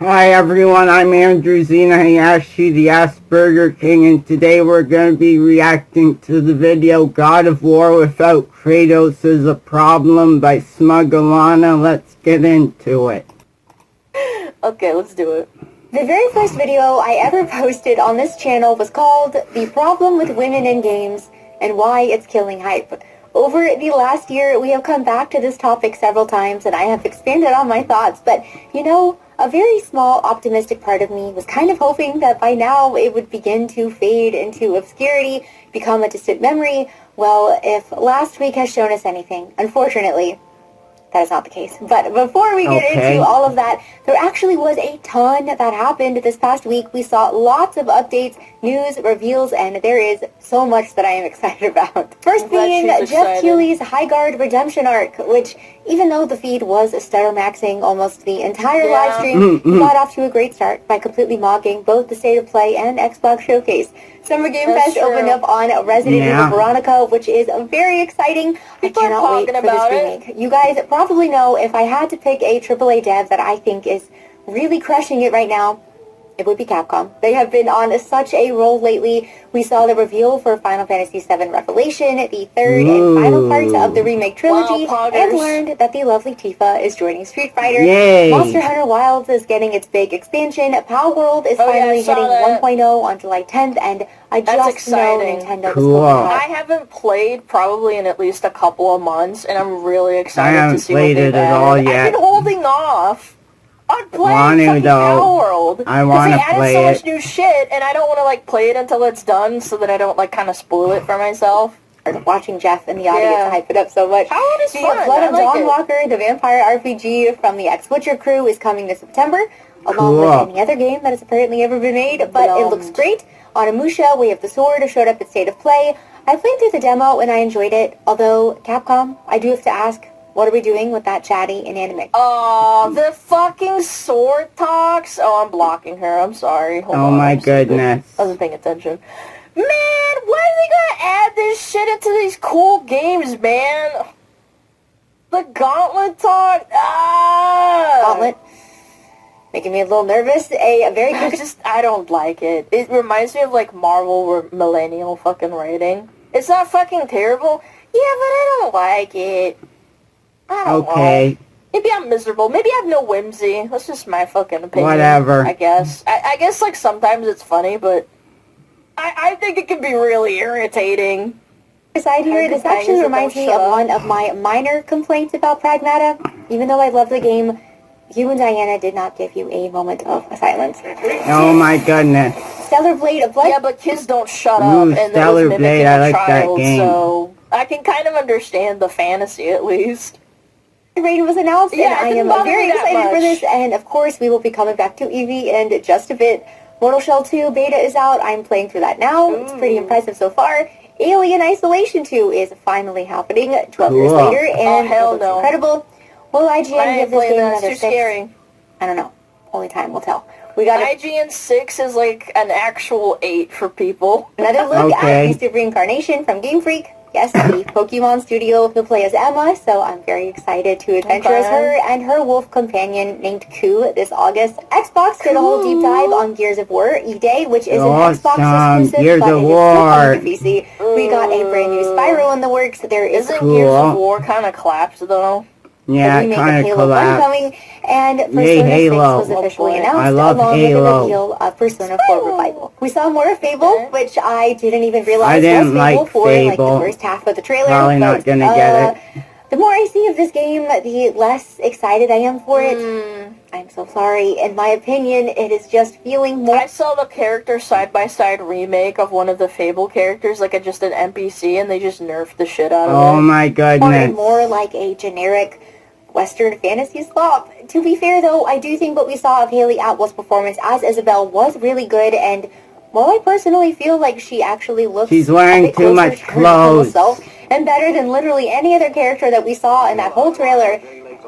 Hi everyone, I'm Andrew Zinahayashi, the Asperger King, and today we're going to be reacting to the video God of War Without Kratos is a Problem by Smuggalana. Let's get into it. Okay, let's do it. The very first video I ever posted on this channel was called The Problem with Women in Games and Why It's Killing Hype. Over the last year, we have come back to this topic several times and I have expanded on my thoughts, but you know, a very small optimistic part of me was kind of hoping that by now it would begin to fade into obscurity, become a distant memory. Well, if last week has shown us anything, unfortunately, that is not the case. But before we get into all of that, there actually was a ton that happened this past week. We saw lots of updates, news, reveals, and there is so much that I am excited about. First being Jeff Keighley's High Guard Redemption arc, which even though the feed was stutter maxing almost the entire live stream, he got off to a great start by completely mogging both the State of Play and Xbox Showcase. Summer Game Fest opened up on Resident Evil Veronica, which is very exciting. I cannot wait for this remake. You guys probably know if I had to pick a AAA dev that I think is really crushing it right now, it would be Capcom. They have been on such a roll lately. We saw the reveal for Final Fantasy VII Revelation, the third and final parts of the remake trilogy, and learned that the lovely Tifa is joining Street Fighter. Yay. Monster Hunter Wilds is getting its big expansion. Power World is finally hitting 1.0 on July 10th, and I just know Nintendo is going I haven't played probably in at least a couple of months, and I'm really excited to see what they've added. I haven't played it at all yet. I've been holding off on playing fucking Power World. I want to play it. Because they added so much new shit, and I don't want to, like, play it until it's done so that I don't, like, kind of spoil it for myself. Watching Jeff in the audience hype it up so much. Power World is fun. Blood of Dawnwalker, the vampire RPG from the X-Butcher crew, is coming this September, along with any other game that has apparently ever been made, but it looks great. Onimusha, Way of the Sword, showed up at State of Play. I played through the demo and I enjoyed it, although Capcom, I do have to ask, what are we doing with that chatty inanimate? Oh, the fucking sword talks. Oh, I'm blocking her. I'm sorry. Hold on. Oh my goodness. I wasn't paying attention. Man, why are they gonna add this shit into these cool games, man? The Gauntlet talk. Gauntlet. Making me a little nervous. A very good... I don't like it. It reminds me of, like, Marvel or millennial fucking writing. It's not fucking terrible. Yeah, but I don't like it. I don't know. Maybe I'm miserable. Maybe I have no whimsy. That's just my fucking opinion. Whatever. I guess. I guess, like, sometimes it's funny, but I think it can be really irritating. Aside here, this actually reminds me of one of my minor complaints about Pragmata. Even though I love the game, you and Diana did not give you a moment of silence. Oh my goodness. Stellar Blade of Blood. Yeah, but kids don't shut up, and Stellar Blade, I like that game. So I can kind of understand the fantasy at least. The rating was announced, and I am very excited for this, and of course we will be coming back to Eevee in just a bit. Mortal Shell 2 beta is out. I'm playing through that now. It's pretty impressive so far. Alien Isolation 2 is finally happening 12 years later, and it looks incredible. Will IGN give this game another 6? Scary. I don't know. Only time will tell. We got IGN 6 is like an actual 8 for people. Another look at Beast of Reincarnation from Game Freak. Yes, the Pokemon studio will play as Emma, so I'm very excited to adventure as her and her wolf companion named Ku this August. Xbox did a whole deep dive on Gears of War E-Day, which is an Xbox exclusive, but it is still coming to PC. We got a brand new Spyro in the works. There is Isn't Gears of War kind of collapsed, though? Yeah, the remake of Halo 1 coming, and Persona 6 was officially announced, along with the reveal of Persona 4 Revival. We saw more of Fable, which I didn't even realize was Fable for like the first half of the trailer. Probably not gonna get it. The more I see of this game, the less excited I am for it. I'm so sorry. In my opinion, it is just feeling more... I saw the character side-by-side remake of one of the Fable characters, like just an NPC, and they just nerfed the shit out of it. Oh my goodness. More like a generic Western fantasy slop. To be fair, though, I do think what we saw of Haley Atwell's performance as Isabelle was really good, and while I personally feel like she actually looks... She's wearing too much clothes. And better than literally any other character that we saw in that whole trailer,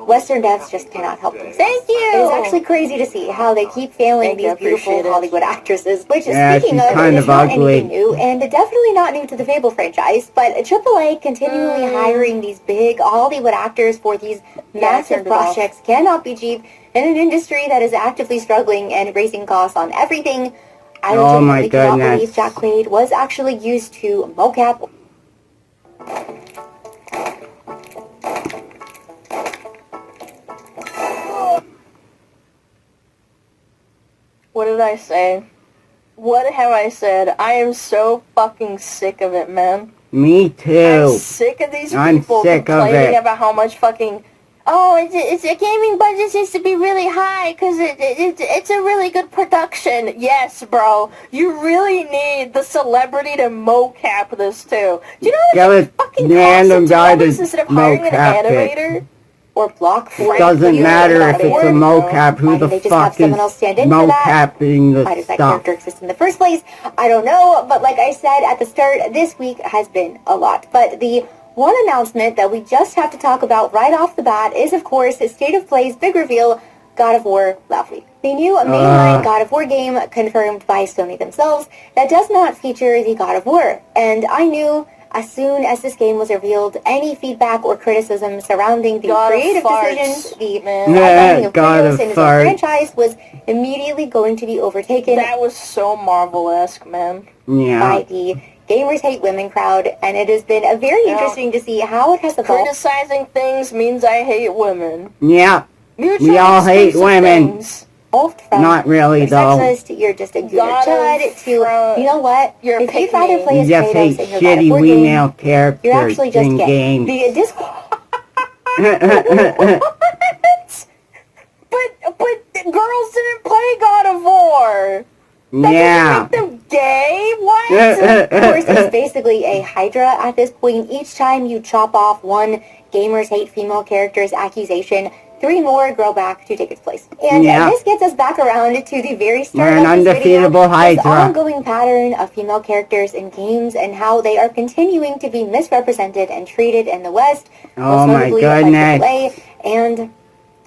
Western devs just cannot help themselves. Thank you! It is actually crazy to see how they keep failing these beautiful Hollywood actresses. Which, Yeah, speaking she's of, kind is of not ugly. anything new, and definitely not new to the Fable franchise, but AAA continually hiring these big Hollywood actors for these massive projects cannot be cheap in an industry that is actively struggling and raising costs on everything. I legitimately cannot believe Jack Quaid was actually used to mocap. What did I say? What have I said? I am so fucking sick of it, man. Me too. I'm sick of these people complaining about how much fucking... Oh, it's a gaming budget needs to be really high because it's a really good production. Yes, bro. You really need the celebrity to mocap this too. Do you know how much it fucking costs to do this instead of hiring an animator? Or block it doesn't matter if it's a mocap. Who the fuck is mocapping the Why does that stuff? character exist in the first place? I don't know, but like I said at the start, this week has been a lot. But the one announcement that we just have to talk about right off the bat is, of course, State of Play's big reveal, God of War Lovely. The new mainline God of War game confirmed by Sony themselves that does not feature the God of War. And I knew as soon as this game was revealed, any feedback or criticism surrounding the creative decisions, the outlining of Kratos and his own franchise was immediately going to be overtaken. That was so Marvel-esque, man. Yeah. By the Gamers Hate Women crowd, and it has been very interesting to see how it has evolved. Criticizing things means I hate women. Yeah. We all hate women. From not really, though. Sexist, you're just a good chud, to, you know what, you're if you'd rather play as just Kratos hate in your God of War female game, characters you're actually just in gay. games. But girls didn't play God of War. That doesn't make them gay? What? Of course, it's basically a Hydra at this point. Each time you chop off one Gamers Hate Female Characters accusation, 3 more grow back to take its place. And this gets us back around to the very start of this video, this ongoing pattern of female characters in games and how they are continuing to be misrepresented and treated in the West, most notably by AAA, and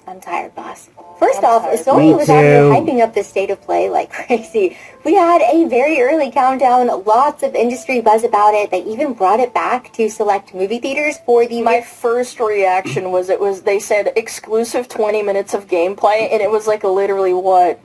I'm tired, boss. First off, Sony was out here hyping up this State of Play like crazy. We had a very early countdown, lots of industry buzz about it. They even brought it back to select movie theaters for the... My first reaction was they said exclusive 20 minutes of gameplay, and it was like literally, what,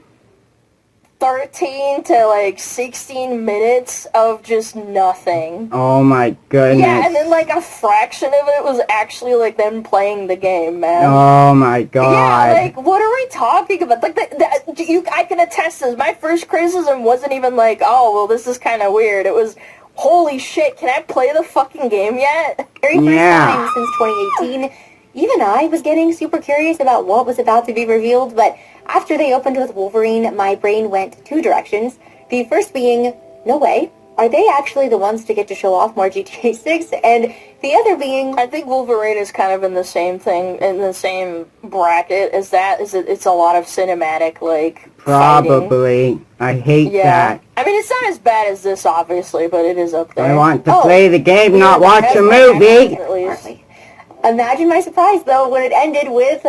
13 to like 16 minutes of just nothing. Oh my goodness. Yeah, and then like a fraction of it was actually like them playing the game, man. Oh my god. Yeah, like what are we talking about? Like I can attest this. My first criticism wasn't even like, oh well, this is kind of weird. It was, holy shit, can I play the fucking game yet? Very first time since 2018. Even I was getting super curious about what was about to be revealed, but after they opened with Wolverine, my brain went 2 directions. The first being, no way. Are they actually the ones to get to show off more GTA 6? And the other being... I think Wolverine is kind of in the same thing, in the same bracket as that. It's a lot of cinematic, like, probably. Fighting. I hate that. I mean, it's not as bad as this, obviously, but it is up there. I want to play the game, not watch a movie. Imagine my surprise, though, when it ended with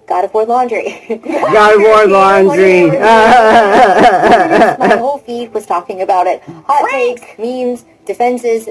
God of War Laundry. God of War Laundry. My whole feed was talking about it. Hot takes, memes, defenses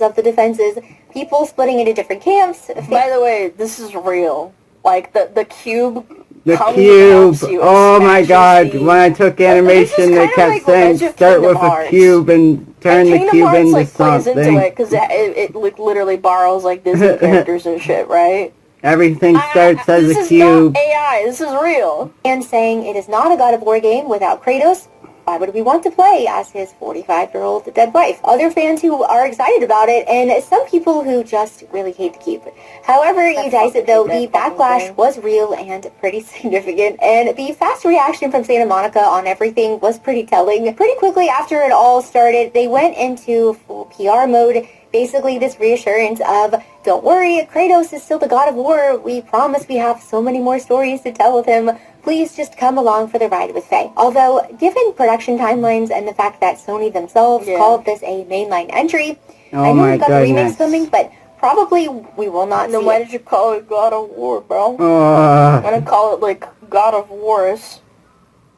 of the defenses, people splitting into different camps. By the way, this is real. Like, the cube... The cube. Oh my god. When I took animation, they kept saying start with a cube and turn the cube into something. Plays into it because it literally borrows like Disney characters and shit, right? Everything starts as a cube. This is not AI. This is real. And saying it is not a God of War game without Kratos. Why would we want to play as his 45-year-old dead wife? Other fans who are excited about it, and some people who just really hate the cube. However you dice it, though, the backlash was real and pretty significant, and the fast reaction from Santa Monica on everything was pretty telling. Pretty quickly after it all started, they went into full PR mode. Basically, this reassurance of, don't worry, Kratos is still the God of War. We promise we have so many more stories to tell with him. Please just come along for the ride with Faye. Although, given production timelines and the fact that Sony themselves called this a mainline entry, I know we've got the remakes coming, but probably we will not And then see why it. did you call it God of War, bro? I'm gonna call it, like, God of Wars.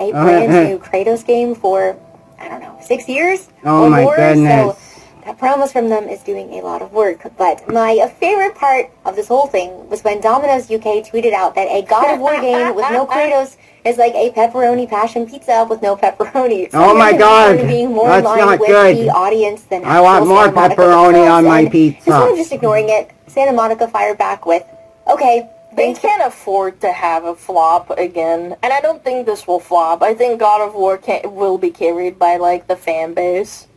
A brand new Kratos game for, I don't know, 6 years Oh or my more. goodness. So that promise from them is doing a lot of work. But my favorite part of this whole thing was when Domino's UK tweeted out that a God of War game with no Kratos is like a pepperoni passion pizza with no pepperoni. So Oh my God, being more that's in line not with good. the audience than I want actual more Santa Monica pepperoni themselves, on my and pizza. instead of just ignoring it, Santa Monica fired back with, okay, They can't afford to have a flop again, and I don't think this will flop. I think God of War will be carried by, like, the fan base.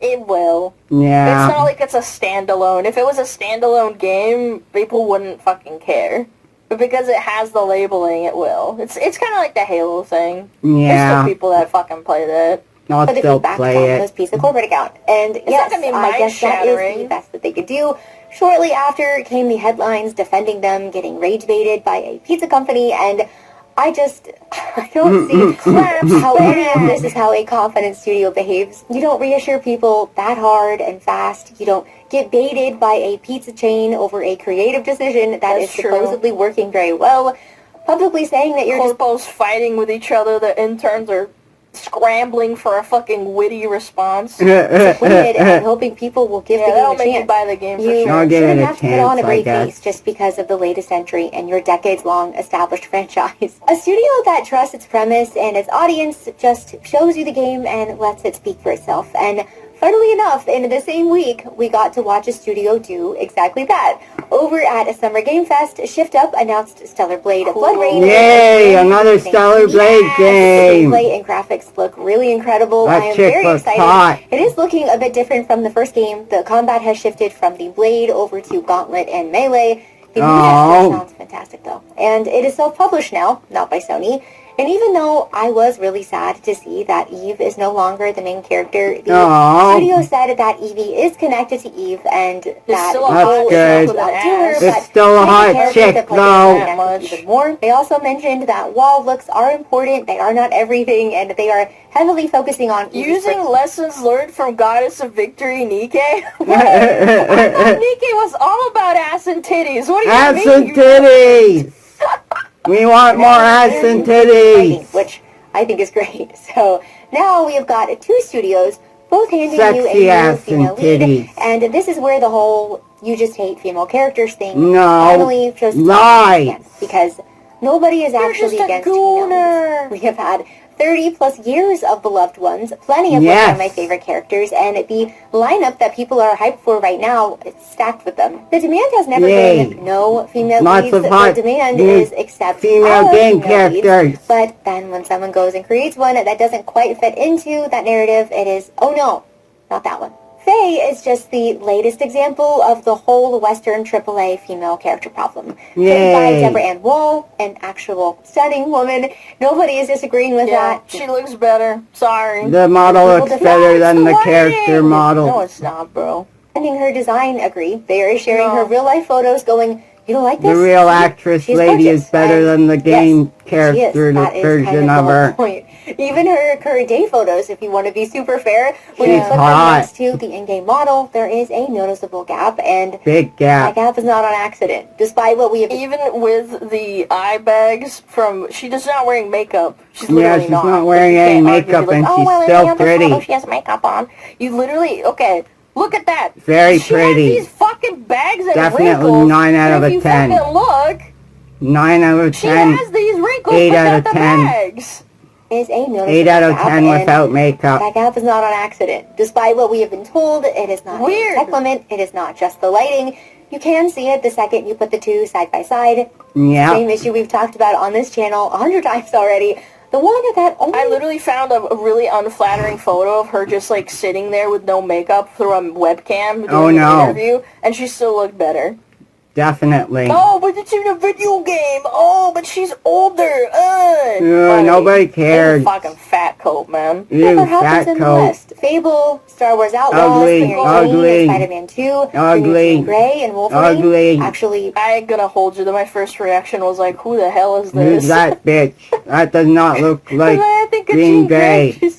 It will. Yeah. It's not like it's a standalone. If it was a standalone game, people wouldn't fucking care. But because it has the labeling, it will. It's kind of like the Halo thing. There's Yeah. still people that fucking play that. I'll for the still feedback play from it. those piece of corporate account. And not yes, gonna be I guess that is the mind-shattering. best that they could do. Shortly after came the headlines defending them getting rage baited by a pizza company, and I don't see how any of this is how a confident studio behaves. You don't reassure people that hard and fast. You don't get baited by a pizza chain over a creative decision that That's is true. supposedly working very well. Publicly saying that you're just Corpos fighting with each other, the interns are scrambling for a fucking witty response. disappointed and hoping people will give the game that'll a make chance. you buy the game for You sure. I'll give shouldn't it a have to put on a chance, I brave guess. face just because of the latest entry in your decades-long established franchise. A studio that trusts its premise and its audience just shows you the game and lets it speak for itself. And funnily enough, in the same week, we got to watch a studio do exactly that. Over at a Summer Game Fest, Shift Up announced Stellar Blade Blood Rain. Yay, another Stellar Blade game. Gameplay and graphics look really incredible. That I am chick very looks excited. hot. It is looking a bit different from the first game. The combat has shifted from the blade over to gauntlet and melee. The music sounds fantastic though. And it is self-published now, not by Sony. And even though I was really sad to see that Eve is no longer the main character, the studio said that Evie is connected to Eve and that still a hot Nicole is chick. not without to her, It's but still a make hot character chick, that plays though. that much. Even more. They also mentioned that while looks are important, they are not everything, and they are heavily focusing on Evie's Using lessons learned from Goddess of Victory, Nike? I thought Nike was all about ass and titties. What do you Ass mean? and titties! We want more ass and titties! which I think is great. So now we have got two studios, both handing you a Sexy new ass and female lead, titties. and this is where the whole you just hate female characters thing No, finally just lies. because nobody is actually just a against female gooner. leads. We have had 30 plus years of beloved ones, plenty of which Yes. are my favorite characters, and the lineup that people are hyped for right now is stacked with them. The demand has never Yay. been no female Lots leads, of the hot demand new is accept female our game female leads. characters. But then when someone goes and creates one that doesn't quite fit into that narrative, it is, oh no, not that one. Faye is just the latest example of the whole Western AAA female character problem. Played by Yay. Deborah Ann Woll, an actual stunning woman. Nobody is disagreeing with Yeah, that. she looks better. Sorry. The model People looks defend better than the lighting. character No, model. it's not, bro. Defending her design agree. They are sharing No. her real life photos going, you don't like The this? real actress She's lady gorgeous. is better And than the game yes, character, she is. the That is version kind of of the her. whole point. Even her current day photos, if you want to be super fair, when you She's put hot. them next to the in-game model, there is a noticeable gap, and Big that gap. gap is not on accident. Despite what we have Even with the eye bags from... She does not wearing makeup. She's Yeah, literally she's not. not But wearing you any can't argue, makeup be and like, she's well, still on the pretty. photo she has makeup on. You literally... Okay, look at that. Very she pretty. has these fucking bags and Definitely wrinkles. 9 out and of if you 10. fucking look, 9 out of she 10. has these wrinkles 8 out without of the 10. bags. is a noticeable 8 out of gap, 10 and without makeup. that gap is not on accident. Despite what we have been told, it is not Weird. a tech limit, it is not just the lighting. You can see it the second you put the two side by side. Yeah. Same issue we've talked about on this channel 100 times already. The one that only... I literally found a really unflattering photo of her just like sitting there with no makeup through a webcam doing Oh, an no. interview, and she still looked better. Definitely. Oh, but it's in a video game. Oh, but she's older. Nobody Ew, cared. fucking fat coat, man. Ew, Whatever happens fat in the coat. West. Fable, Star Wars Outlaws, Ugly, Clearing ugly. Clean, Spider-Man 2, the new Ugly. Jean Grey, and Wolverine. Ugly. Actually, I ain't gonna hold you that my first reaction was like, who the hell is Who's this? that bitch? That does not look like And I think of Green Jean Grey. Grey.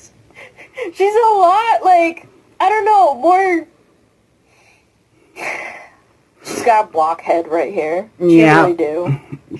She's a lot, like, I don't know, more... She's got a blockhead right here. She Yeah. really do.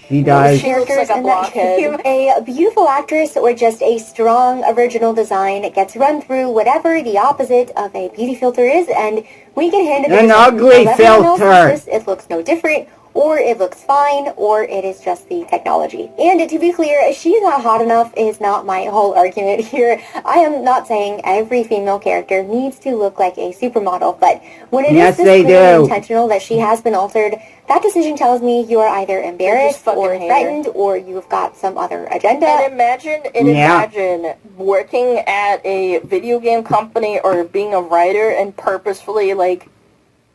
She does. She looks like a in that game, blockhead. a beautiful actress or just a strong original design gets run through whatever the opposite of a beauty filter is, and we can hand it An ugly filter. It looks no different, or it looks fine, or it is just the technology. And to be clear, she's not hot enough is not my whole argument here. I am not saying every female character needs to look like a supermodel, but when it is this clearly intentional that she has been altered, that decision tells me you are either embarrassed or threatened, or you've got some other agenda. And imagine working at a video game company or being a writer and purposefully, like,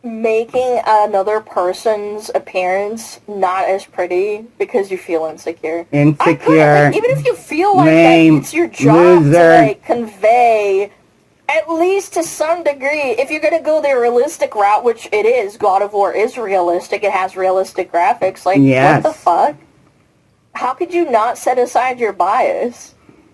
making another person's appearance not as pretty because you feel insecure. Insecure. Even if you feel like lame, that, it's your job loser. to, like, convey, at least to some degree, if you're gonna go the realistic route, which it is, God of War is realistic, it has realistic graphics, like, yes. What the fuck? How could you not set aside your bias?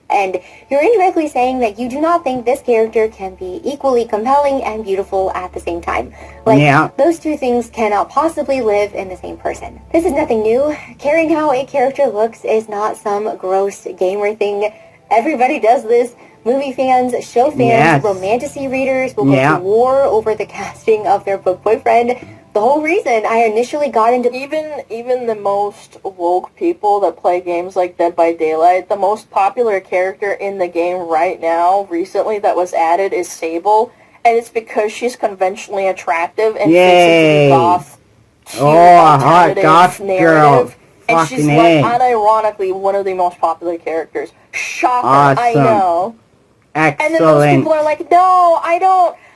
And you're indirectly saying that you do not think this character can be equally compelling and beautiful at the same time. Like, those two things cannot possibly live in the same person. This is nothing new. Caring how a character looks is not some gross gamer thing. Everybody does this. Movie fans, show fans, romantasy readers will go to war over the casting of their book boyfriend. The whole reason I initially got into... Even the most woke people that play games like Dead by Daylight, the most popular character in the game right now, recently, that was added is Sable, and it's because she's conventionally attractive and fits into the goth, hot goth narrative. girl. And she's, like, unironically one of the most popular characters. Shocker, I know. Excellent. And then those people are like, no,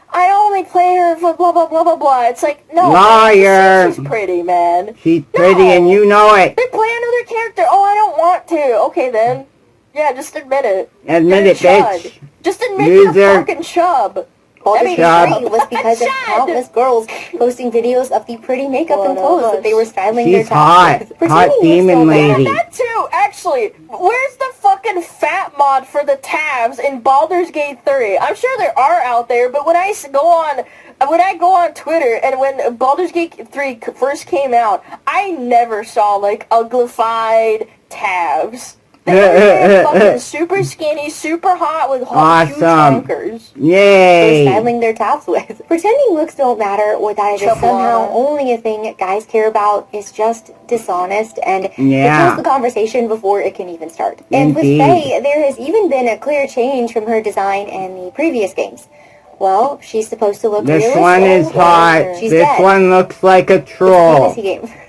I only play her for blah, blah, blah, blah, blah. It's like, no, liar. She's pretty, man. She's pretty and you know it. They play another character. Oh, I don't want to. Okay, then. Yeah, just admit it. Admit it, bitch. Just admit you're a fucking chub. All this was because of countless girls posting videos of the pretty makeup and clothes that they were styling their tops with. Hot demon lady. Yeah, that too, actually. Where's the fucking fat mod for the tabs in Baldur's Gate 3? I'm sure there are out there, but when I go on Twitter and when Baldur's Gate 3 first came out, I never saw, like, uglified tabs. They were fucking super skinny, super hot with huge chonkers. Yay! They're styling their tops with. Pretending looks don't matter, or that it is somehow only a thing guys care about, is just dishonest, and it kills the conversation before it can even start. And with Faye, there has even been a clear change from her design in the previous games. Well, she's supposed to look realistic. This one is hot. This one looks like a troll. It's a fantasy game.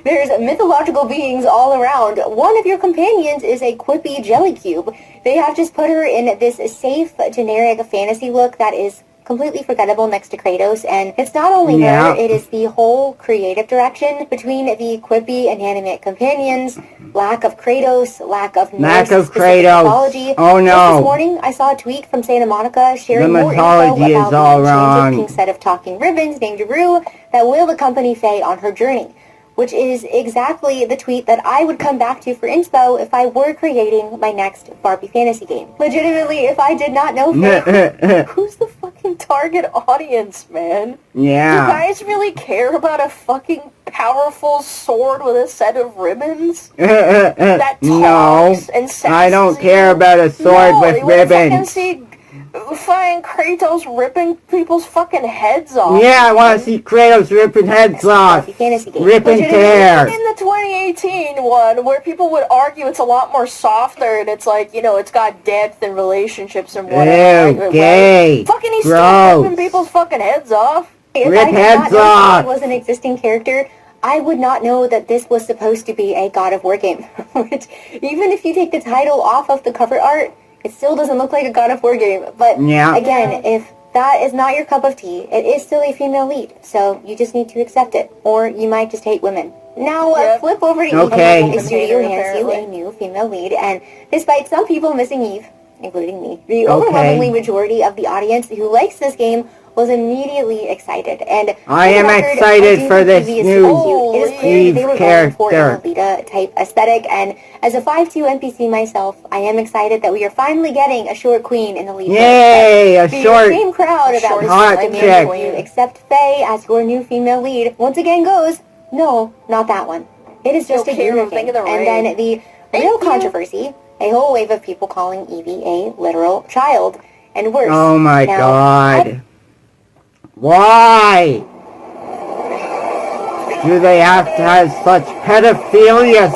There's mythological beings all around. One of your companions is a quippy jelly cube. They have just put her in this safe, generic fantasy look that is completely forgettable next to Kratos, and it's not only her, it is the whole creative direction between the quippy, inanimate companions, lack of Kratos, lack of mythology. Oh no. Just this morning, I saw a tweet from Santa Monica sharing more info about the enchanted set of talking ribbons named Rue that will accompany Faye on her journey, which is exactly the tweet that I would come back to for inspo if I were creating my next Barbie fantasy game. Legitimately, if I did not know Faye, who's the fucking target audience, man? Yeah. Do guys really care about a fucking powerful sword with a set of ribbons? That talks and sasses I don't care about a sword with ribbons. Fucking Kratos ripping people's fucking heads off. Yeah, I want to see Kratos ripping heads off. Ripping hair. In the 2018 one, where people would argue it's a lot more softer and it's like, you know, it's got depth and relationships and whatever. Ew, gay. Fucking he's still ripping people's fucking heads off. If I did not know it was an existing character, I would not know that this was supposed to be a God of War game. Which, even if you take the title off of the cover art, it still doesn't look like a God of War game. But again, if that is not your cup of tea, it is still a female lead. So you just need to accept it. Or you might just hate women. Now flip over to Eve. The studio hands you a new female lead. And despite some people missing Eve, including me, the overwhelmingly majority of the audience who likes this game was immediately excited. And I am excited for this new Eve character. Lolita type aesthetic, and as a 5'2" NPC myself, I am excited that we are finally getting a short queen in the lead. Yay, a short, the same crowd that was hot chick. You accept Faye as your new female lead once again goes, no, not that one. It is just a unicorn. And then the real controversy, a whole wave of people calling Evie a literal child, and worse. Oh my god. Why? Do they have to have such pedophilia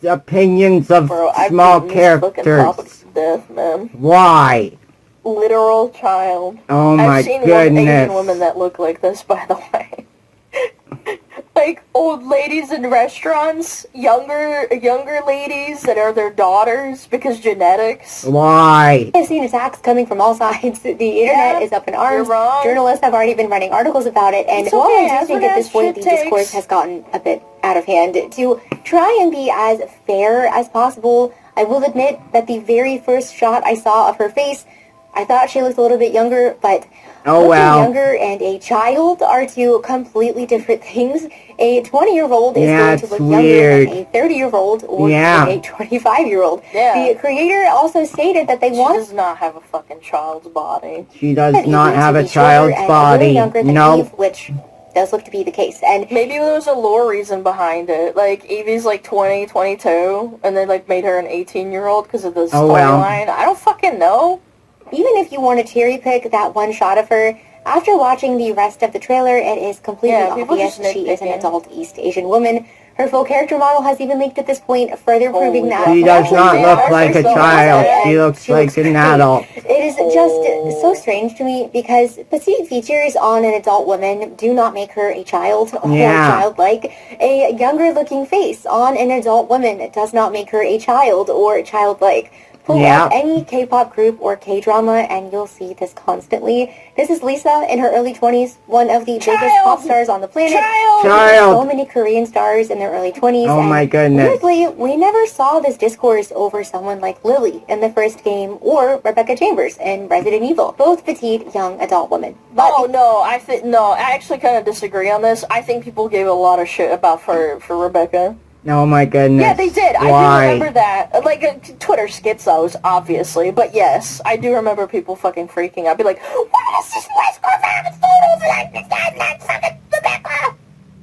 opinions of small characters? Death, man. Why? Literal child. Oh my I've seen goodness. Asian women that look like this, by the way. Like old ladies in restaurants, younger ladies that are their daughters because genetics. Why? I've seen attacks coming from all sides. The internet is up in arms. Journalists have already been writing articles about it, and while I do think at this point the discourse has gotten a bit out of hand, to try and be as fair as possible, I will admit that the very first shot I saw of her face, I thought she looked a little bit younger, but younger and a child are two completely different things. A 20-year-old is going to look younger than a 30-year-old or a 25-year-old. The creator also stated that they want... She does not have a fucking child's body. She does not have a child's body. No. Which does look to be the case. And maybe there was a lore reason behind it. Like, Evie's like 20, 22, and they like made her an 18-year-old because of the storyline. I don't fucking know. Even if you want to cherry pick that one shot of her, after watching the rest of the trailer, it is completely obvious she is an adult East Asian woman. Her full character model has even leaked at this point, further proving that she does not look like a child. She looks like an adult. It is just so strange to me because petite features on an adult woman do not make her a child or childlike. A younger looking face on an adult woman does not make her a child or childlike. Pull up any K-pop group or K-drama and you'll see this constantly. This is Lisa in her early 20s, one of the biggest pop stars on the planet. So many Korean stars in their early 20s. Oh my goodness. Weirdly, we never saw this discourse over someone like Lily in the first game or Rebecca Chambers in Resident Evil. Both petite, young adult women. But I actually kind of disagree on this. I think people gave a lot of shit about for Rebecca. Oh my goodness. Yeah, they did. Why? I do remember that. Like, Twitter schizos, obviously. But yes, I do remember people fucking freaking out. Be like, what is this West Coast photos like this? That's fucking Rebecca!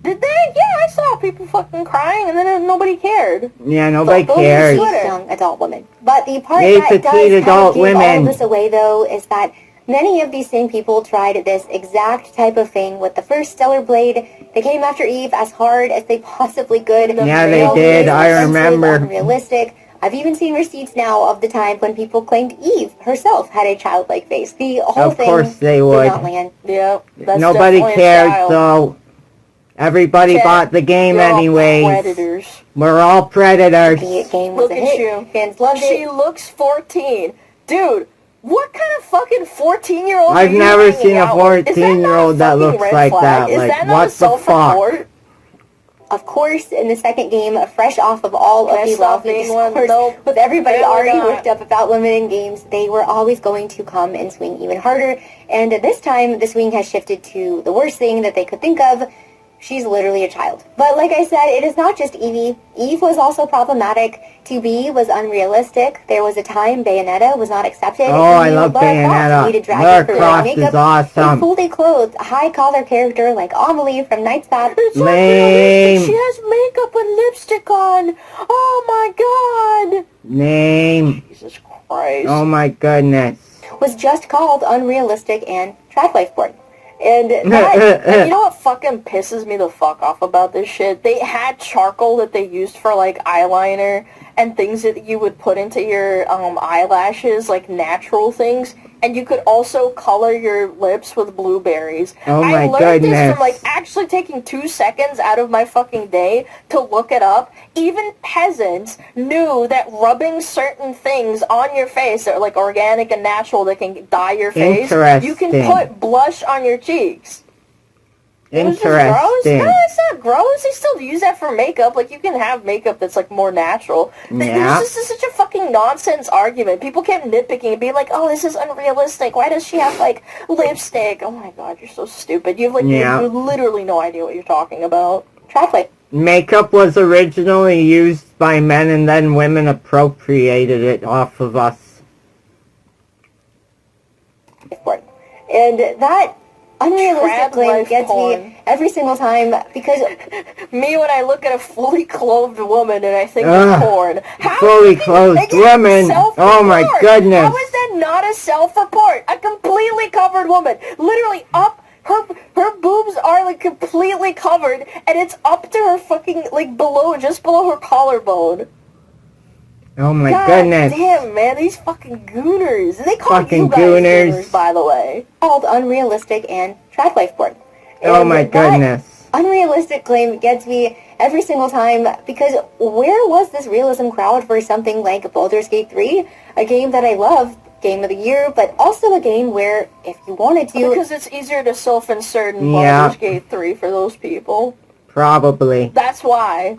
Did they? Yeah, I saw people fucking crying and then nobody cared. Yeah, nobody cared. Young adult women. But the part that does kind of give all this away, though, is that many of these same people tried this exact type of thing with the first Stellar Blade. They came after Eve as hard as they possibly could. Yeah, they did. I remember. Unrealistic. I've even seen receipts now of the time when people claimed Eve herself had a childlike face. The whole thing of course they would. Did not land. Yeah, that's nobody cared, so everybody bought the game anyways. Predators. We're all predators. The game was a hit. Fans loved it. She looks 14. Dude. What kind of fucking 14-year-old I've never seen a 14-year-old that looks like that. Is like, that what the fuck? Of course, in the second game, fresh off of all of the lovely discourse, with everybody already worked up about women in games, they were always going to come and swing even harder. And this time, the swing has shifted to the worst thing that they could think of. She's literally a child. But like I said, it is not just Evie. Eve was also problematic. To be was unrealistic. There was a time Bayonetta was not accepted. Oh, I love Bayonetta. Lara Croft is awesome. A fully clothed, high-collar character like Amelie from Knight's Path. Lame. She has makeup and lipstick on. Oh my god. Lame. Jesus Christ. Oh my goodness. Was just called unrealistic and trad wife porn. And and you know what fucking pisses me the fuck off about this shit? They had charcoal that they used for like eyeliner and things that you would put into your eyelashes, like natural things, and you could also color your lips with blueberries. Oh my I learned this from like actually taking 2 seconds out of my fucking day to look it up. Even peasants knew that rubbing certain things on your face that are like organic and natural that can dye your face, you can put blush on your cheeks. Interesting. No, it's not gross. They still use that for makeup. Like, you can have makeup that's, like, more natural. Yeah. This is such a fucking fucking nonsense argument. People kept nitpicking and being like, oh, this is unrealistic. Why does she have, like, lipstick? Oh my god, you're so stupid. You have, like, you literally no idea what you're talking about. Traffic. Makeup was originally used by men and then women appropriated it off of us. And that unrealistic claim gets me every single time because me when I look at a fully clothed woman and I think of porn. How fully clothed woman? Oh my goodness. How is that not a self-report? A completely covered woman. Literally up her boobs are like completely covered and it's up to her fucking like just below her collarbone. Oh my goodness. Damn, man, these fucking gooners. They call you guys gooners, by the way. Called unrealistic and trash life porn. Oh my goodness. Unrealistic claim gets me every single time because where was this realism crowd for something like Baldur's Gate 3? A game that I love, game of the year, but also a game where if you wanted to... Because it's easier to self-insert in Baldur's Gate 3 for those people. Probably. That's why.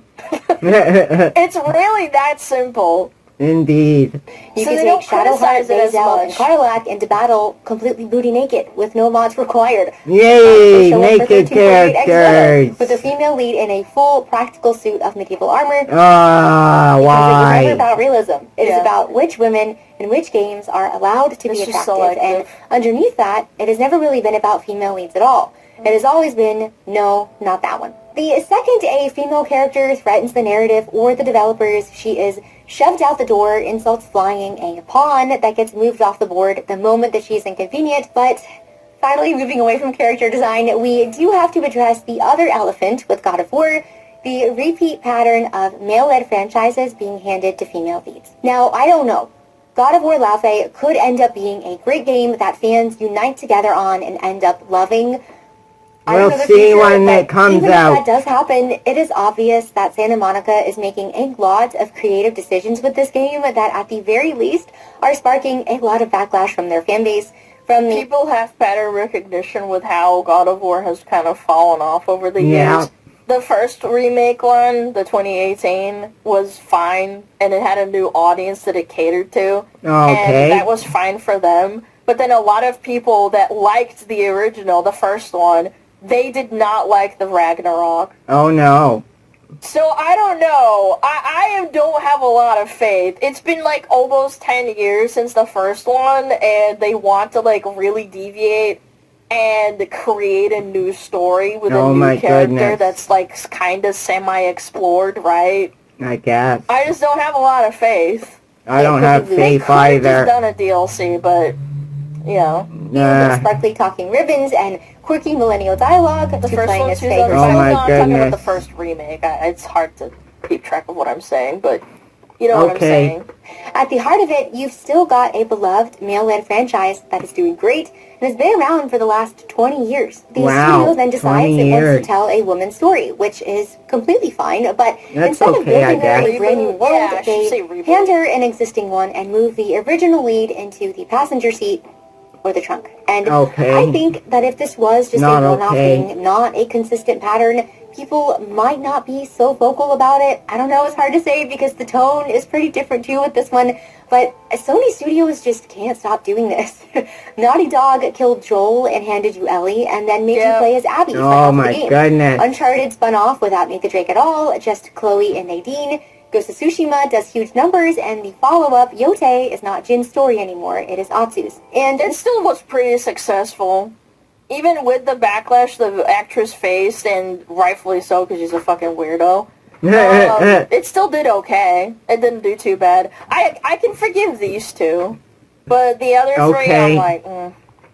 It's really that simple. Indeed. You can take Shadowheart, Bazel, and Karlach into battle completely booty naked, with no mods required. Yay! Naked characters! With a female lead in a full practical suit of medieval armor. Why? Because it is never about realism. It is about which women in which games are allowed to be attractive. And underneath that, it has never really been about female leads at all. It has always been, no, not that one. The second a female character threatens the narrative or the developers, she is shoved out the door, insults flying, a pawn that gets moved off the board the moment that she's inconvenient. But finally, moving away from character design, we do have to address the other elephant with God of War, the repeat pattern of male-led franchises being handed to female leads. Now, I don't know. God of War Laufey could end up being a great game that fans unite together on and end up loving. We'll see when it comes out. Even if that does happen, it is obvious that Santa Monica is making a lot of creative decisions with this game that at the very least are sparking a lot of backlash from their fan base. People have pattern recognition with how God of War has kind of fallen off over the years. The first remake one, the 2018, was fine, and it had a new audience that it catered to. And that was fine for them. But then a lot of people that liked the original, the first one, they did not like the Ragnarok. Oh no. So I don't know. I don't have a lot of faith. It's been like almost 10 years since the first one, and they want to like really deviate and create a new story with a new character that's like kind of semi-explored, right? I guess. I just don't have a lot of faith. I don't have faith either. They could have just done a DLC, but you know. Sparkly talking ribbons and quirky millennial dialogue. The first one's Oh my goodness. I'm talking about the first remake. It's hard to keep track of what I'm saying, but you know what I'm saying. At the heart of it, you've still got a beloved male-led franchise that is doing great and has been around for the last 20 years. The studio then decides it wants to tell a woman's story, which is completely fine, but instead of building her a brand new world, they hand her an existing one and move the original lead into the passenger seat or the trunk. And I think that if this was just a one-off thing, not a consistent pattern, people might not be so vocal about it. I don't know, it's hard to say because the tone is pretty different too with this one, but Sony Studios just can't stop doing this. Naughty Dog killed Joel and handed you Ellie, and then made you play as Abby for half the game. Goodness. Uncharted spun off without Nathan Drake at all, just Chloe and Nadine. Ghost of Tsushima does huge numbers, and the follow-up, Yote, is not Jin's story anymore, it is Atsu's. And it still was pretty successful. Even with the backlash the actress faced, and rightfully so, because she's a fucking weirdo, it still did okay. It didn't do too bad. I can forgive these two, but the other three, I'm like,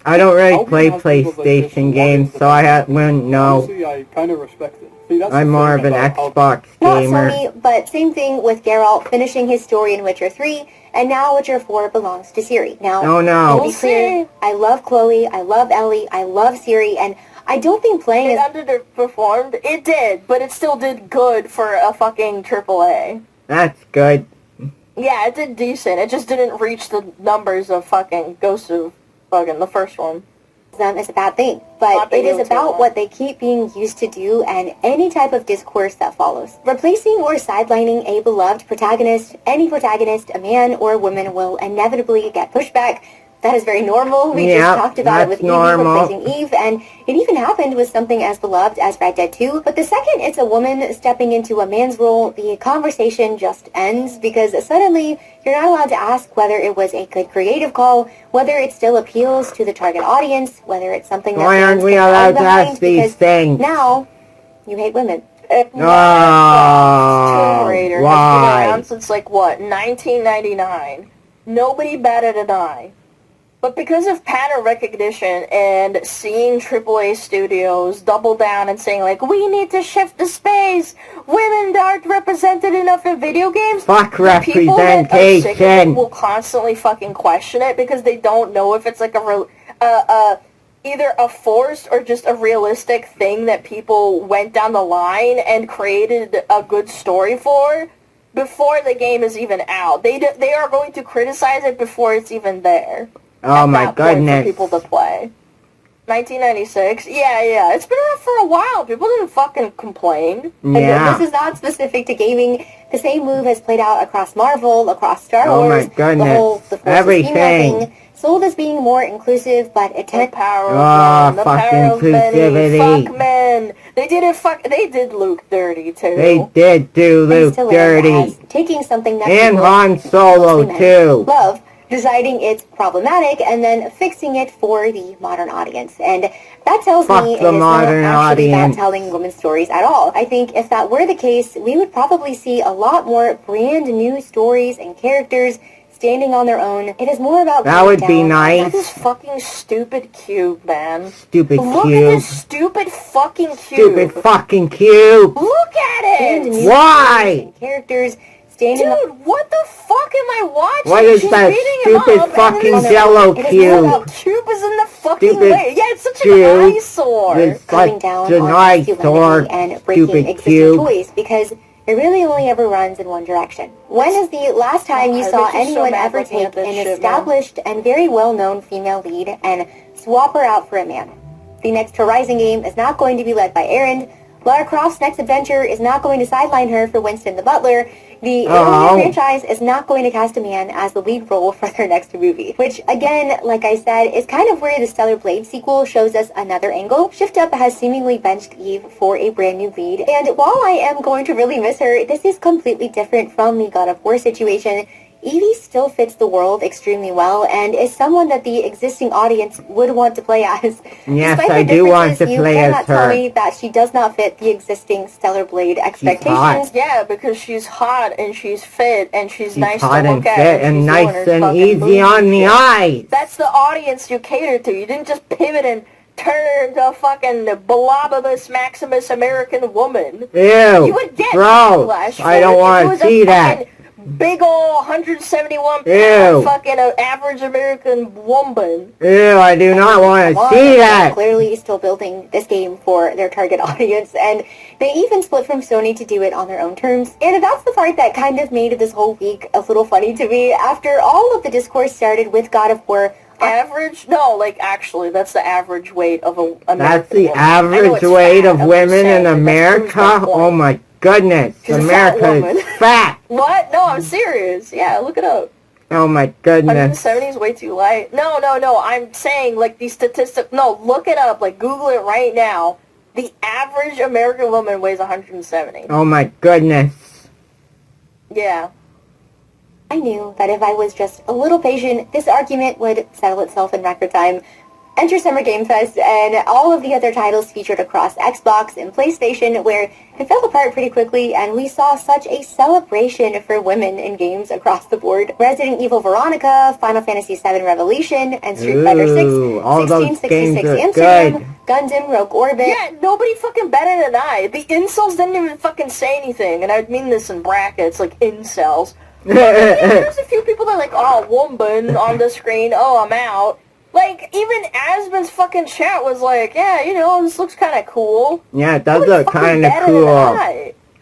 I don't really play PlayStation games, so I wouldn't know. Honestly, I kind of respect it. See, I'm more of an Xbox gamer. Not Sony, but same thing with Geralt finishing his story in Witcher 3, and now Witcher 4 belongs to Ciri. Now, to be clear, I love Chloe, I love Ellie, I love Ciri, and I don't think playing it underperformed. It did, but it still did good for a fucking AAA. That's good. Yeah, it did decent. It just didn't reach the numbers of fucking Ghost of fucking the first one. them is a bad thing, but it is about what they keep being used to do and any type of discourse that follows. Replacing or sidelining a beloved protagonist, any protagonist, a man or a woman, will inevitably get pushback. That is very normal. We just talked about it with Evie replacing Eve, and it even happened with something as beloved as Red Dead 2. But the second it's a woman stepping into a man's role, the conversation just ends, because suddenly you're not allowed to ask whether it was a good creative call, whether it still appeals to the target audience, whether it's something that why aren't we allowed to ask these things? Now, you hate women. Tomb Raider has been around since, like, what, 1999. Nobody batted an eye. But because of pattern recognition and seeing AAA studios double down and saying, like, we need to shift the space, women aren't represented enough in video games, fuck representation. People that are sick of it will constantly fucking question it because they don't know if it's like either a forced or just a realistic thing that people went down the line and created a good story for before the game is even out. They are going to criticize it before it's even there. Oh my goodness. For people to play. 1996? Yeah. It's been around for a while. People didn't fucking complain. Yeah. And this is not specific to gaming. The same move has played out across Marvel, across Star Wars. Oh my goodness. The everything. Sold as being more inclusive, but it the power of men. The power of many. Fuck men. They did Luke dirty too. They did do Luke dirty. Taking something that and Han Solo too. Love, deciding it's problematic, and then fixing it for the modern audience. And that tells me it is not actually about telling women's stories at all. I think if that were the case, we would probably see a lot more brand new stories and characters standing on their own. It is more about that would be nice. Look at this fucking stupid cube, man. Stupid cube. Look at this stupid fucking cube. Stupid fucking cube. Look at it. Why? Characters. Dude, what the fuck am I watching? What is that stupid fucking Jello cube? Cube is in the fucking way. Yeah, it's such an eyesore. It's like an eyesore. And breaking existing toys because it really only ever runs in one direction. When is the last time you saw anyone ever take an established and very well-known female lead and swap her out for a man? The next Horizon game is not going to be led by Aaron. Lara Croft's next adventure is not going to sideline her for Winston the Butler. The Alien franchise is not going to cast a man as the lead role for their next movie. Which, again, like I said, is kind of where the Stellar Blade sequel shows us another angle. Shift Up has seemingly benched Eve for a brand new lead. And while I am going to really miss her, this is completely different from the God of War situation. Evie still fits the world extremely well and is someone that the existing audience would want to play as. Yes, I do want to play as her. You cannot tell me that she does not fit the existing Stellar Blade expectations. Yeah, because she's hot and she's fit and she's nice to look at. And nice and easy on the eyes. That's the audience you cater to. You didn't just pivot and turn her into a fucking Blobibus Maximus American woman. Ew, you would get gross. I don't want to see that. Big ol' 171 pound fucking average American woman. Ew, I do not want to see that. Clearly still building this game for their target audience, and they even split from Sony to do it on their own terms. And that's the part that kind of made this whole week a little funny to me. After all of the discourse started with God of War, average? No, like actually, that's the average weight of a American That's the woman. average weight of women in America? Oh my goodness, America is fat. What? No, I'm serious. Yeah, look it up. Oh my goodness. 170 is way too light. No, I'm saying like these statistics. No, look it up. Like Google it right now. The average American woman weighs 170. Oh my goodness. Yeah. I knew that if I was just a little patient, this argument would settle itself in record time. Enter Summer Game Fest and all of the other titles featured across Xbox and PlayStation, where it fell apart pretty quickly, and we saw such a celebration for women in games across the board. Resident Evil Veronica, Final Fantasy VII Revelation, and Street Fighter VI, 1666 Amsterdam, Gundam Rogue Orbit. Yeah, nobody fucking batted an eye. The incels didn't even fucking say anything, and I mean this in brackets, like incels. There's a few people that are like, oh, woman on the screen, oh, I'm out. Like, even Asmon's fucking chat was like, yeah, you know, this looks kind of cool. Yeah, it does look kind of cool.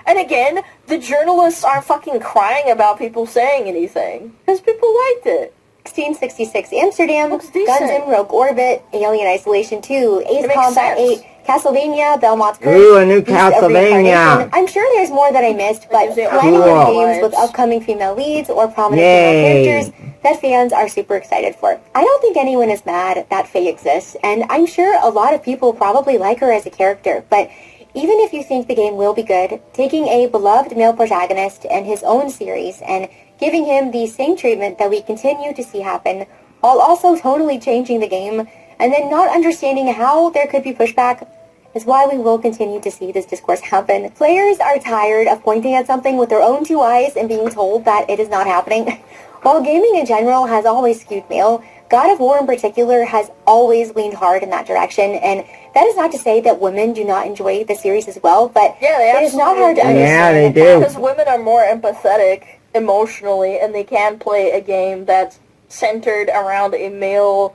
And again, the journalists aren't fucking crying about people saying anything. Because people liked it. 1666 Amsterdam, Looks Guns decent. N' Rogue Orbit, Alien Isolation 2, Ace It makes Combat sense. 8, Castlevania, Belmont's Curse, Ooh, a new Beast of Castlevania. Reincarnation. I'm sure there's more that I missed, but Use it plenty Cool. of games with upcoming female leads or prominent Yay. female characters that fans are super excited for. I don't think anyone is mad that Faye exists, and I'm sure a lot of people probably like her as a character, but even if you think the game will be good, taking a beloved male protagonist and his own series and giving him the same treatment that we continue to see happen, while also totally changing the game, and then not understanding how there could be pushback, is why we will continue to see this discourse happen. Players are tired of pointing at something with their own two eyes and being told that it is not happening. While gaming in general has always skewed male, God of War in particular has always leaned hard in that direction, and that is not to say that women do not enjoy the series as well, but Yeah, they it is not hard to absolutely do. Yeah, understand. they do. Because women are more empathetic emotionally, and they can play a game that's centered around a male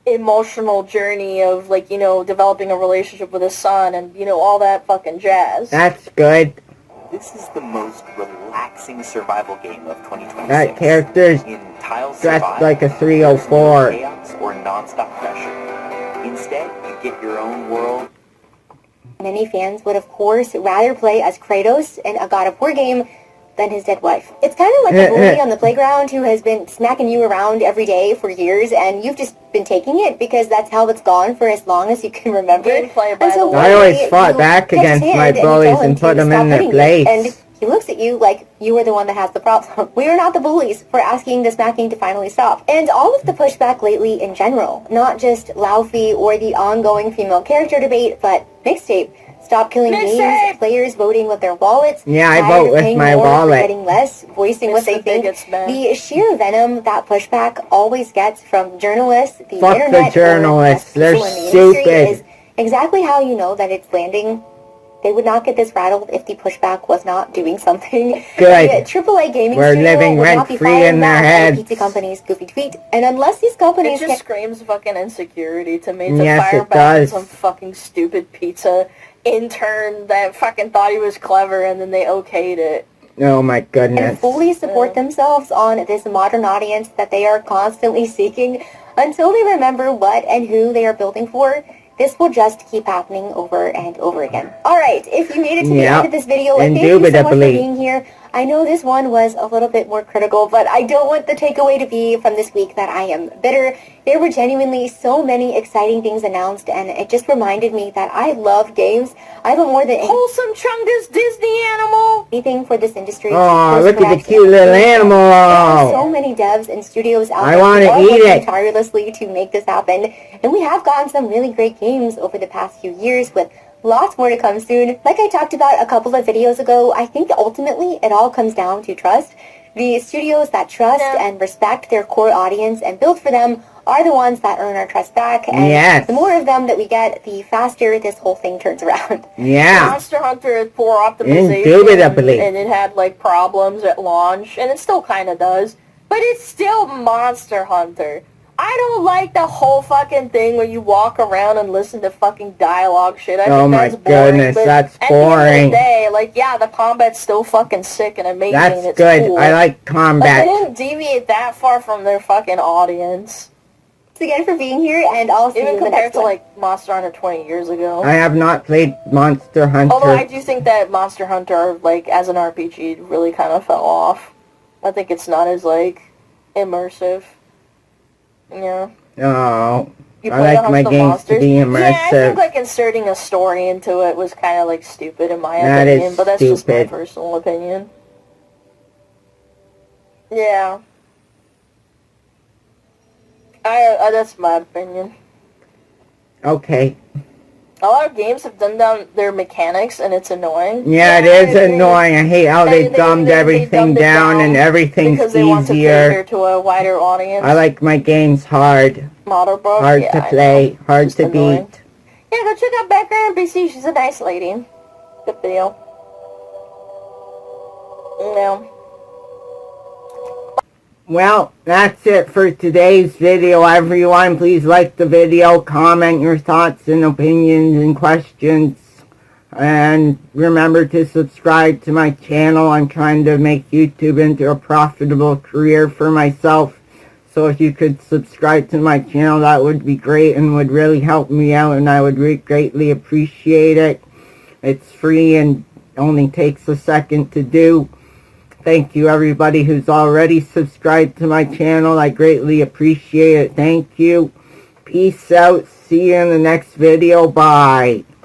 emotional journey of, like, you know, developing a relationship with his son and, you know, all that fucking jazz. That's good. This is the most relaxing survival game of 2026. That character's in tiles dressed survive, like a there's no 304. chaos or nonstop pressure. Instead, you get your own world. Many fans would, of course, rather play as Kratos in a God of War game than his dead wife. It's kind of like a bully on the playground who has been smacking you around every day for years, and you've just been taking it because that's how it's gone for as long as you can remember. Gameplay, by And so the way. I always one fought day, back you catch his against my hand and you tell bullies him and put to them stop in their hitting you, place. And he looks at you like you were the one that has the problem. We are not the bullies for asking the smacking to finally stop. And all of the pushback lately in general, not just Laufey or the ongoing female character debate, but mixtape. Stop killing Mixtape! games, players voting with their wallets. Yeah, I tired vote of with paying my more for wallet. getting less, voicing what It's they the think. bigots, man. The sheer venom that pushback always gets from journalists, the Fuck internet, the or journalists. just They're people in the industry stupid. is exactly how you know that it's landing. They would not get this rattled if the pushback was not doing something. Good. The AAA gaming We're studio living would not be rent-free firing in their back at heads. the pizza company's goofy tweet. And unless these It companies just screams fucking insecurity to me, to Yes, fire it back at does. some fucking stupid pizza intern that fucking thought he was clever and then they okayed it. Oh my can goodness. fully support themselves on this modern audience that they are constantly seeking until they remember what and who they are building for, this will just keep happening over and over again. Alright, if you made it to the Yep. end of this video, thank you so much for Indubitably. being here. I know this one was a little bit more critical, but I don't want the takeaway to be from this week that I am bitter. There were genuinely so many exciting things announced, and it just reminded me that I love games. I love more than Wholesome Chungus Disney animal! anything for this industry. Oh, look at the Correct. cute little There are so animal. many devs and studios out I there wanna who are eat working it. tirelessly to make this happen, and we have gotten some really great games over the past few years with lots more to come soon. Like I talked about a couple of videos ago, I think ultimately it all comes down to trust. The studios that trust and respect their core audience and build for them are the ones that earn our trust back, and Yes. the more of them that we get, the faster this whole thing turns around. Yeah. Monster Hunter had poor optimization, Indubitably. and it had like problems at launch, and it still kind of does, but it's still Monster Hunter. I don't like the whole fucking thing where you walk around and listen to fucking dialogue shit. I Oh think my that's boring, goodness, but that's at the end boring. of the day, like, yeah, the combat's still fucking sick and amazing. and That's it's good. Cool. I like But they combat. didn't deviate that far from their fucking audience. Thanks again for being here, and I'll see you Even in the compared next to, one. like, Monster Hunter 20 years ago. I have not played Monster Although I Hunter. do think that Monster Hunter, like, as an RPG, really kind of fell off. I think it's not as, like, immersive. Yeah. Oh, You I play like a my host of games to monsters. be Yeah, I think, immersive. like, inserting a story into it was kind of, like, stupid in my That opinion. is But that's just my stupid. personal opinion. Yeah. That's my opinion. Okay. A lot of games have done down their mechanics, and it's annoying. Yeah, it I is agree. annoying. I hate how they dumbed everything dumbed it down and everything's because they want to easier. cater to a wider audience. I like my games hard. Model Bro. Hard Yeah, to I play, know. hard Just to annoying. beat. Yeah, go check out Background BC. She's a nice lady. Good video. Yeah. Well, that's it for today's video, everyone. Please like the video, comment your thoughts and opinions and questions. And remember to subscribe to my channel. I'm trying to make YouTube into a profitable career for myself. So if you could subscribe to my channel, that would be great and would really help me out, and I would greatly appreciate it. It's free and only takes a second to do. Thank you everybody who's already subscribed to my channel. I greatly appreciate it. Thank you. Peace out. See you in the next video. Bye.